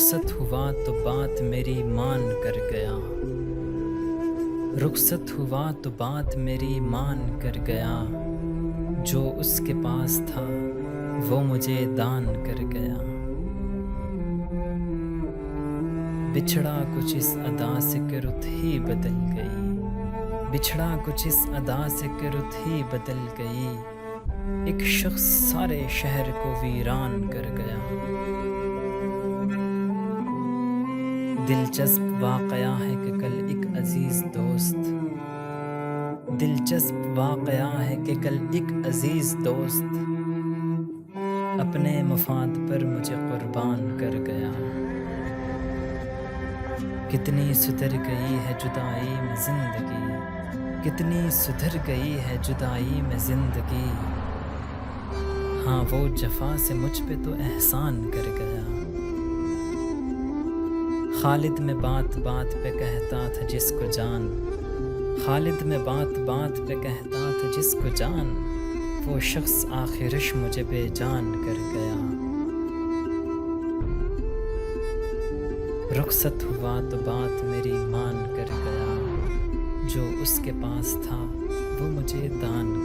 رخصت ہوا تو بات میری مان کر گیا، رخصت ہوا تو بات میری مان کر گیا، جو اس کے پاس تھا وہ مجھے دان کر گیا۔ بچھڑا کچھ اس ادا سے کہ رت ہی بدل گئی، بچھڑا کچھ اس ادا سے کہ رت ہی بدل گئی، ایک شخص سارے شہر کو ویران کر گیا۔ دلچسپ واقعہ ہے کہ کل ایک عزیز دوست، دلچسپ واقعہ ہے کہ کل ایک عزیز دوست اپنے مفاد پر مجھے قربان کر گیا۔ کتنی سدھر گئی ہے جدائی میں زندگی، کتنی سدھر گئی ہے جدائی میں زندگی، ہاں وہ جفا سے مجھ پہ تو احسان کر گیا۔ خالد میں بات بات پہ کہتا تھا جس کو جان، خالد میں بات بات پہ کہتا تھا جس کو جان، وہ شخص آخرش مجھے بے جان کر گیا۔ رخصت ہوا تو بات میری مان کر گیا، جو اس کے پاس تھا وہ مجھے دان